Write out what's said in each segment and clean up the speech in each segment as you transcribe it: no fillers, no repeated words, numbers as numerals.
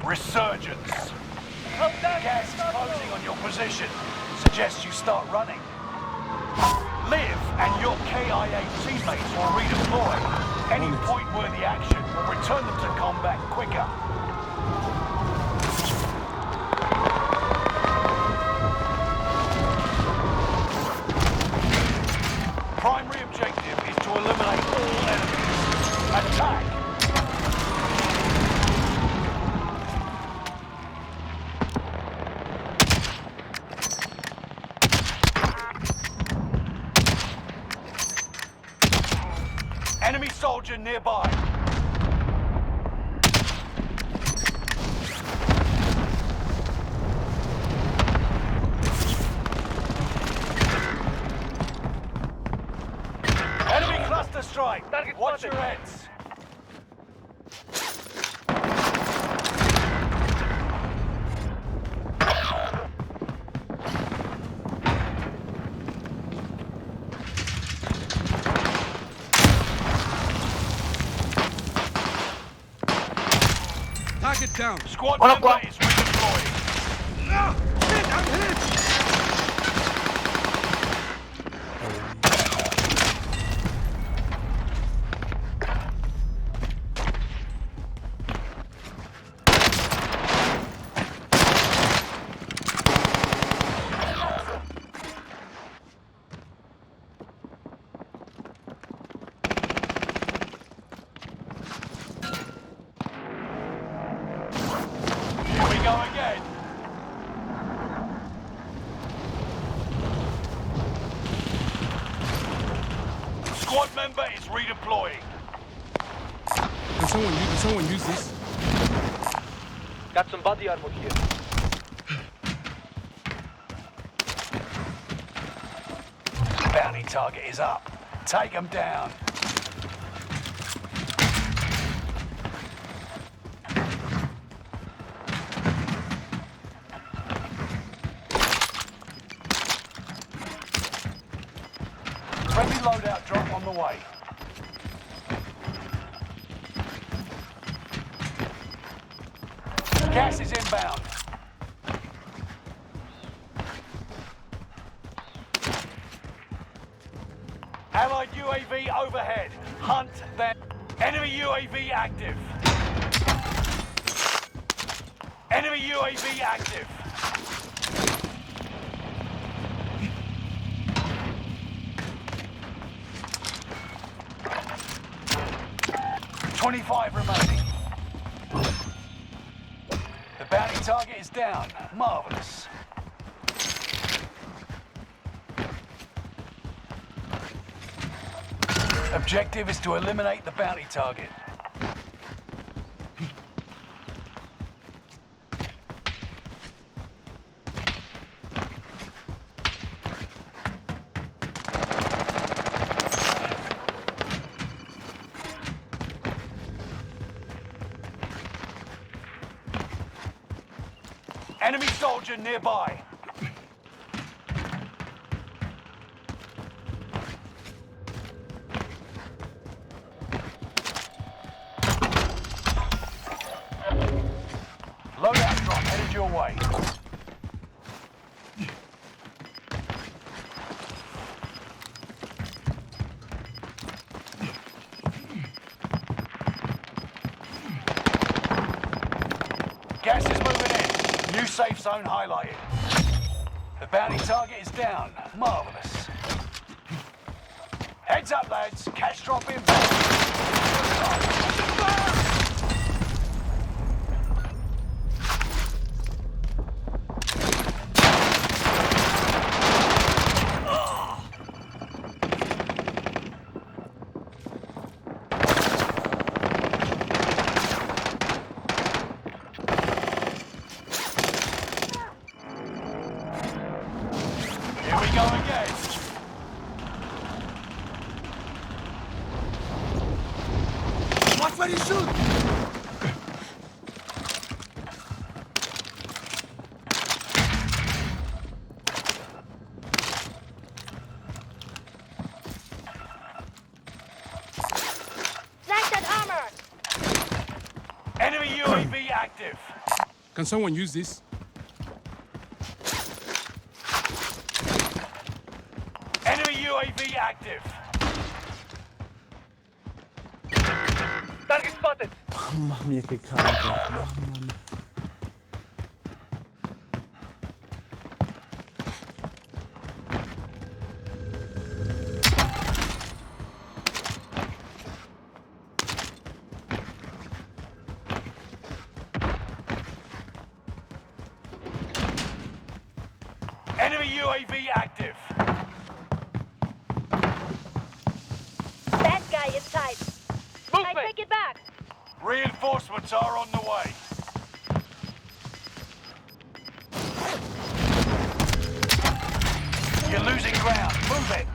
Resurgence. Gas is closing on your position. Suggest you start running. Liv and your KIA teammates will redeploy. Any point-worthy action will return them to combat quicker. Primary objective is to eliminate all enemies. Attack! Enemy soldier nearby. Enemy cluster strike. Watch your heads. Target down. Squad member is redeploying. Shit, I'm hit! Here we go again. Squad member is redeploying. Can someone use this? Got some body armor here. Bounty target is up. Take them down. Friendly loadout drop on the way. Gas is inbound. Allied UAV overhead. Hunt them. Enemy UAV active. Enemy UAV active. $25 remaining. The bounty target is down. Marvelous. Objective is to eliminate the bounty target. Enemy soldier nearby. Loadout drop headed your way. Gas is moving in. New safe zone highlighted. The bounty target is down. Marvelous. Heads up, lads. Cash drop inbound. Here we go again. Watch where you shoot! Flash that armor! Enemy UAV active. Can someone use this? Enemy UAV active. Target spotted. Mamma mia che carica, mamma mia. Enemy UAV active. That guy is tight. I Movement. take it back. Reinforcements are on the way. You're losing ground. Move it.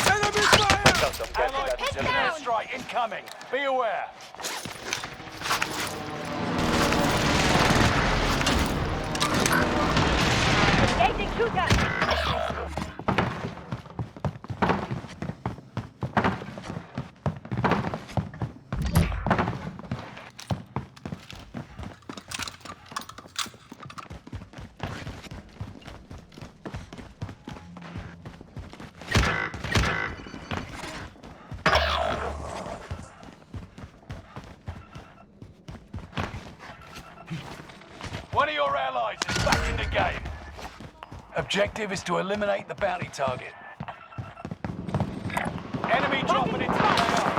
Enemy fire! I'm getting Allied that. precision airstrike incoming. Be aware. Engaging shooter. One of your allies is back in the game. Objective is to eliminate the bounty target. Enemy dropping into the AR.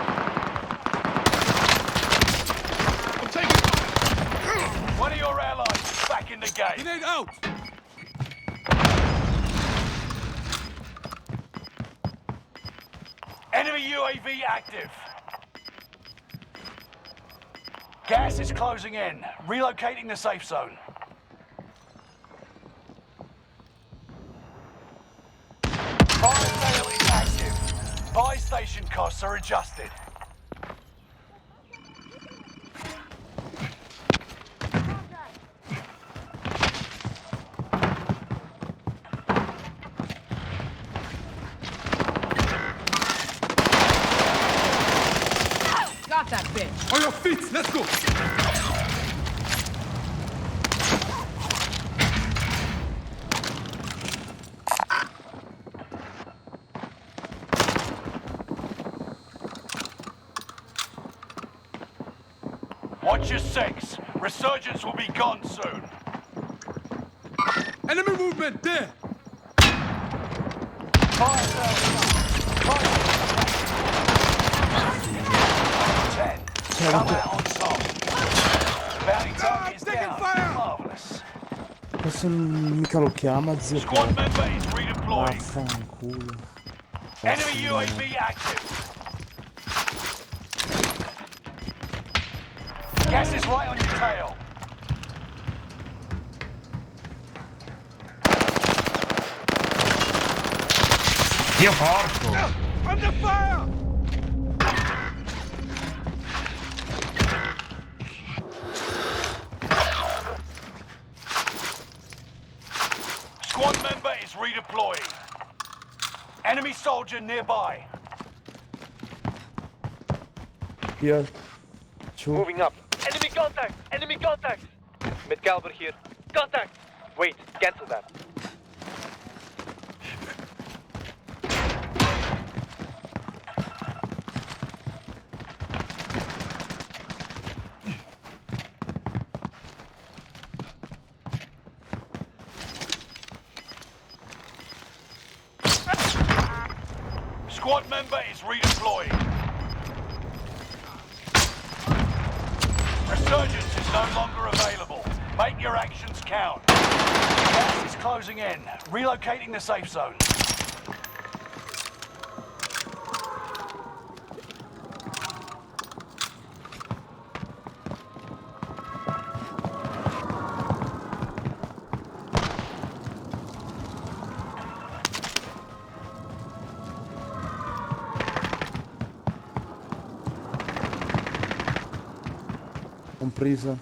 I'm taking fire! One of your allies is back in the game. Grenade out! Enemy UAV active. Gas is closing in. Relocating the safe zone. Fire sale is active. Buy station costs are adjusted. Got that bitch. On your feet, let's go! Watch your six. Resurgence will be gone soon. Enemy movement there! Fire sale. 10. Come out on top. Bounty target is taking down. fire. Marvelous. Questo mica lo chiama zio. Squad member is redeploying. Vaffanculo. Enemy UAV active. Gas is right on your tail. Dio porco! Under fire! Squad member is redeploying. Enemy soldier nearby. Here. Two. Moving up. Enemy contact! Enemy contact! Mid-caliber here. Contact! Wait, cancel that. Squad member is redeploying. Resurgence is no longer available. Make your actions count. Gas is closing in. Relocating the safe zone. Compresa.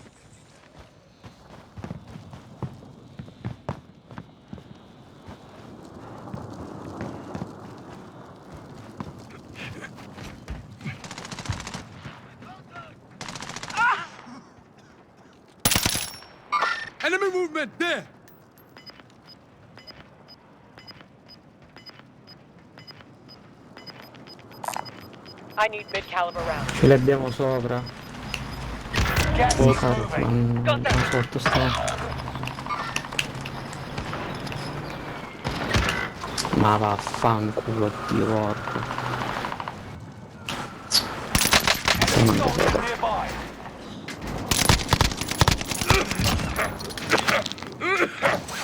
Enemy movement there! I need mid-caliber rounds. Ce li abbiamo sopra. Gas is Cazzo, moving. non sotto sta. Ma vaffanculo, Dio porco. Enemy soldiers nearby.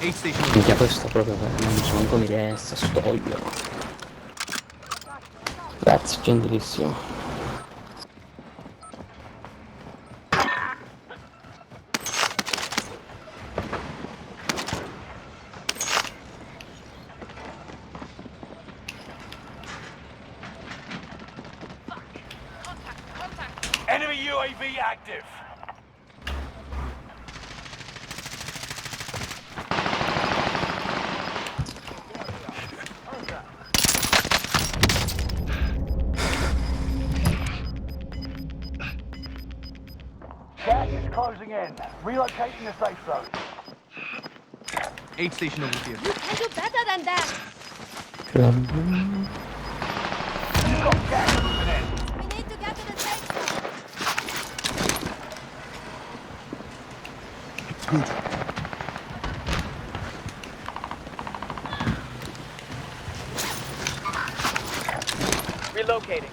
Aid station. Minchia, questo proprio non so manco mi resta, stoglio. Grazie, gentilissimo. Enemy UAV active. Gas is closing in. Relocating the safe zone. Aid station over here. You can do better than that. You've got gas moving in. We need to get to the safe zone. Good. Relocating.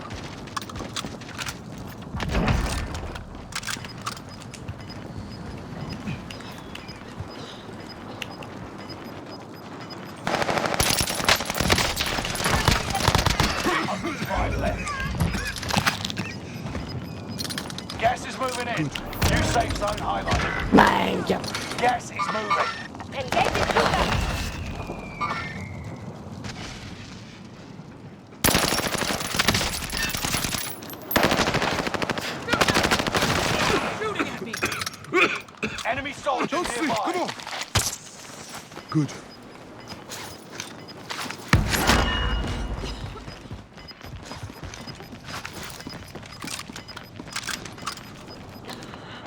Five left. Gas is moving in. New safe zone highlighted. Minchia. Gas is moving. Engaging shooter. Enemy soldiers Don't sleep, nearby. come on! Good.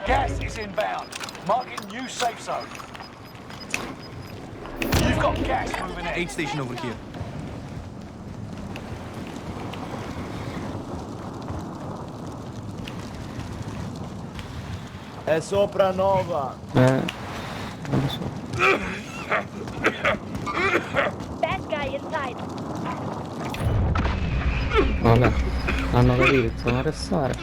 Gas is inbound. Marking new safe zone. You've got gas moving in. Aid station over here. È sopra Nova. Non lo so. Bad guy inside. Vabbè, hanno capito, devono arrestare.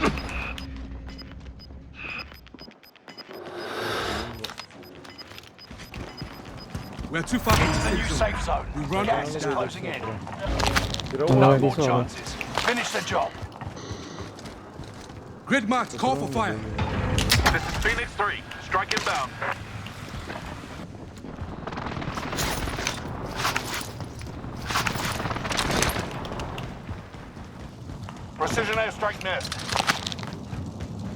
We're too far into The new the safe zone. We run Gas out. is closing in. Tiro Non No lo vedi more solo. chances. Finish the job. Grid marked, call for fire. This is Phoenix 3. Strike inbound. Precision airstrike missed.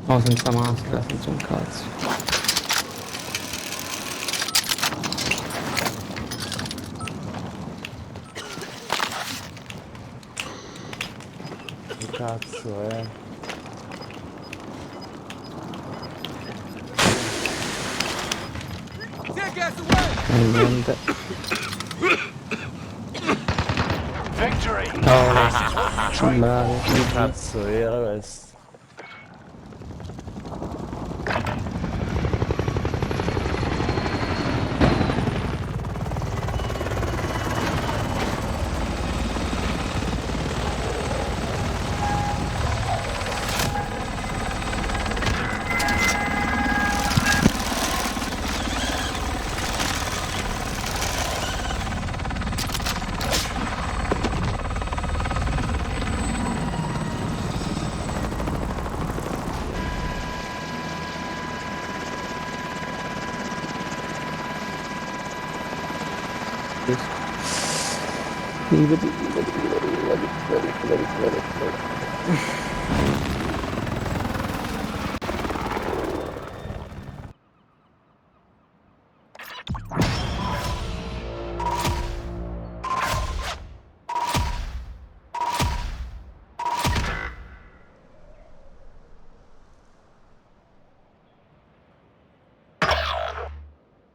No, senza maschera, senza un cazzo. Che cazzo è? Tear gas away! E niente. Victory. Sono bravi. Che cazzo era questo? Vedi.